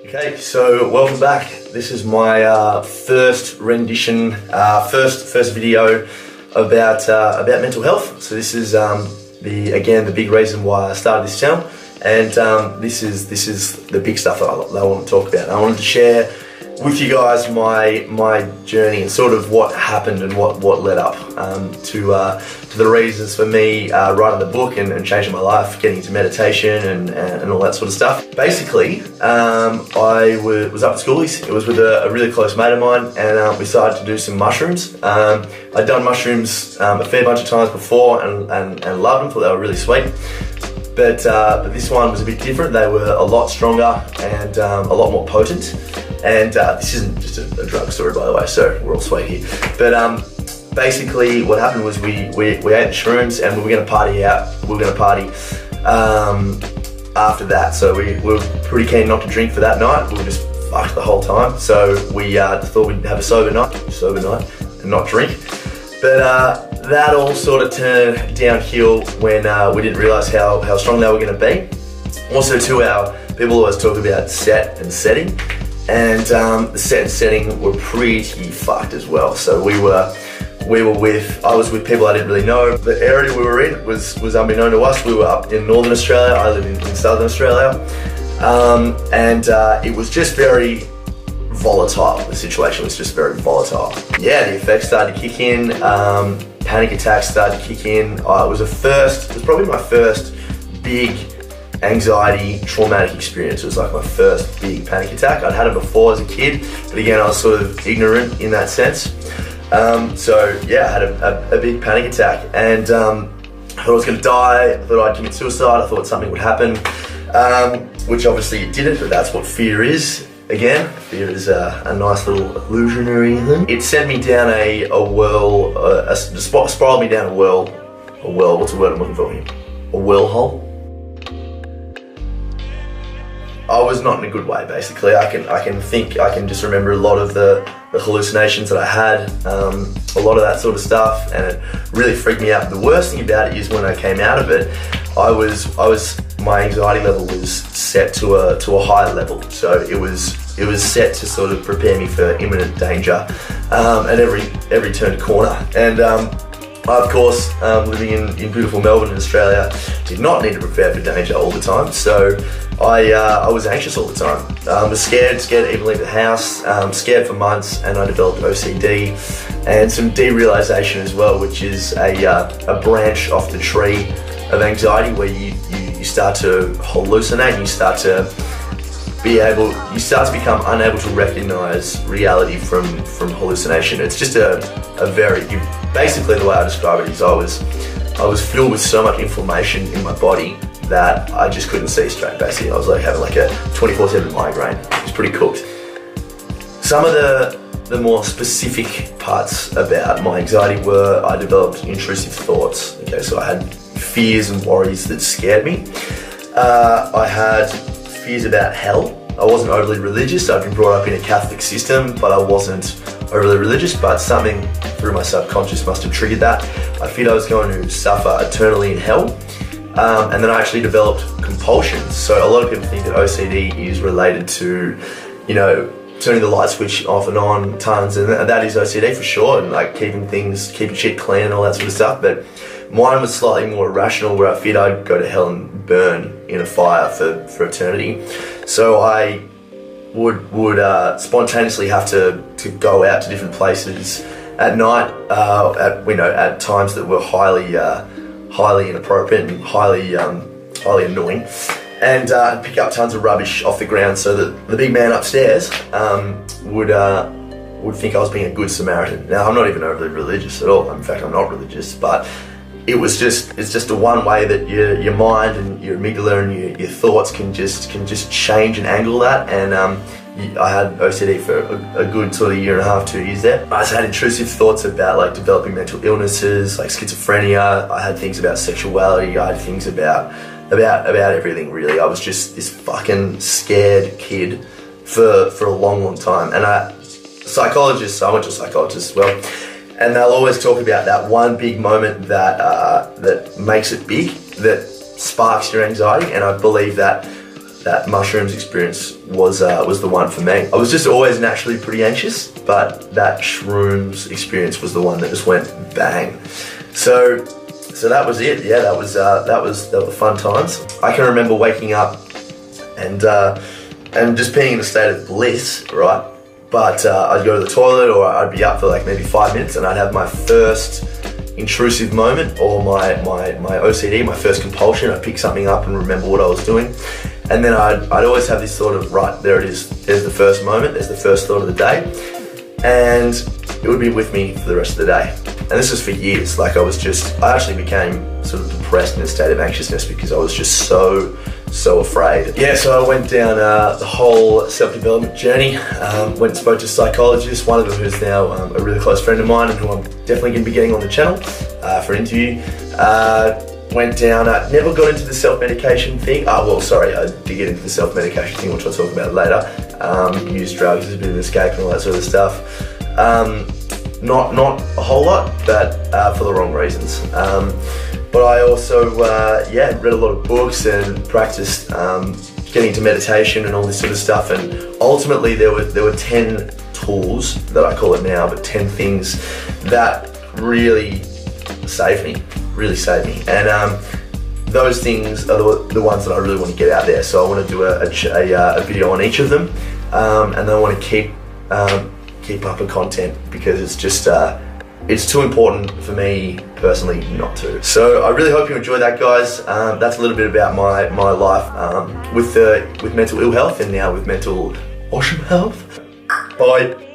Okay, so welcome back. This is my first rendition, first video about mental health. So this is the big reason why I started this channel, and this is the big stuff that I want to talk about. I wanted to share with you guys my journey and sort of what happened and what led up to the reasons for me writing the book and changing my life, getting into meditation and all that sort of stuff. Basically, I was up at schoolies. It was with a really close mate of mine, and we decided to do some mushrooms. I'd done mushrooms a fair bunch of times before and loved them, thought they were really sweet. But this one was a bit different. They were a lot stronger and a lot more potent. And this isn't just a drug story, by the way, so we're all sweet here. But basically what happened was we ate the shrooms and we were going to party out. We were going to party after that. So we were pretty keen not to drink for that night. We were just fucked the whole time. So we thought we'd have a sober night and not drink. But that all sort of turned downhill when we didn't realise how strong they were going to be. Also too, people always talk about set and setting. And the set and setting were pretty fucked as well. So I was with people I didn't really know. The area we were in was unbeknown to us. We were up in Northern Australia. I live in Southern Australia. And it was just very volatile. The situation was just very volatile. Yeah, the effects started to kick in. Panic attacks started to kick in. It was probably my first big anxiety, traumatic experience. It was like my first big panic attack. I'd had it before as a kid, but again, I was sort of ignorant in that sense. So yeah, I had a big panic attack, and I thought I was going to die. I thought I'd commit suicide. I thought something would happen, which obviously it didn't, but that's what fear is. Again, fear is a nice little illusionary thing. It sent me down spiraled me down a well, what's the word I'm looking for here? A well hole. I was not in a good way, basically. I can just remember a lot of the hallucinations that I had, a lot of that sort of stuff, and it really freaked me out. The worst thing about it is when I came out of it, my anxiety level was set to a higher level. So it was set to sort of prepare me for imminent danger at every turned corner. And I, of course, living in beautiful Melbourne in Australia, did not need to prepare for danger all the time. So I was anxious all the time. I was scared to even leave the house, scared for months, and I developed OCD and some derealization as well, which is a branch off the tree of anxiety where you start to hallucinate and you start to become unable to recognize reality from hallucination. It's just basically the way I describe it is I was filled with so much inflammation in my body that I just couldn't see straight. Basically, I was like having like a 24/7 migraine. It was pretty cooked. Some of the more specific parts about my anxiety were I developed intrusive thoughts. Okay, so I had fears and worries that scared me. I had fears about hell. I wasn't overly religious. I'd been brought up in a Catholic system, but I wasn't overly religious, but something through my subconscious must have triggered that. I feared I was going to suffer eternally in hell. And then I actually developed compulsions. So a lot of people think that OCD is related to, turning the light switch off and on tons, and that is OCD for sure, and like keeping shit clean and all that sort of stuff. But mine was slightly more irrational, where I feared I'd go to hell and burn in a fire for eternity. So I would spontaneously have to go out to different places at night, at times that were highly inappropriate and highly annoying, and pick up tons of rubbish off the ground so that the big man upstairs would think I was being a good Samaritan. Now, I'm not even overly religious at all. In fact, I'm not religious, but it's just a one way that your mind and your amygdala and your thoughts can just change and angle that. And I had OCD for a good sort of year and a half, 2 years there. I just had intrusive thoughts about like developing mental illnesses, like schizophrenia. I had things about sexuality. I had things about everything, really. I was just this fucking scared kid for a long time. And I went to a psychologist as well, and they'll always talk about that one big moment that makes it big, that sparks your anxiety. And I believe that that mushrooms experience was the one for me. I was just always naturally pretty anxious, but that shrooms experience was the one that just went bang. So that was it. Yeah, that were fun times. I can remember waking up and just being in a state of bliss, right? But I'd go to the toilet, or I'd be up for like maybe 5 minutes, and I'd have my first intrusive moment, or my OCD, my first compulsion. I'd pick something up and remember what I was doing. And then I'd always have this sort of, right, there it is, there's the first moment, there's the first thought of the day. And it would be with me for the rest of the day. And this was for years. Like I actually became sort of depressed in a state of anxiousness because I was just so afraid. Yeah, so I went down the whole self-development journey. Went and spoke to a psychologist, one of them who's now a really close friend of mine and who I'm definitely going to be getting on the channel for an interview. Went down, never got into the self-medication thing. I did get into the self-medication thing, which I'll talk about later. Used drugs as a bit of an escape and all that sort of stuff. Not a whole lot, but for the wrong reasons. But I also, read a lot of books and practiced getting into meditation and all this sort of stuff. And ultimately, there were 10 tools that I call it now, but 10 things that really saved me. And those things are the ones that I really want to get out there. So I want to do a video on each of them, and then I want to keep up with content because it's just it's too important for me personally not to. So I really hope you enjoyed that, guys. That's a little bit about my life with mental ill health and now with mental awesome health. Bye.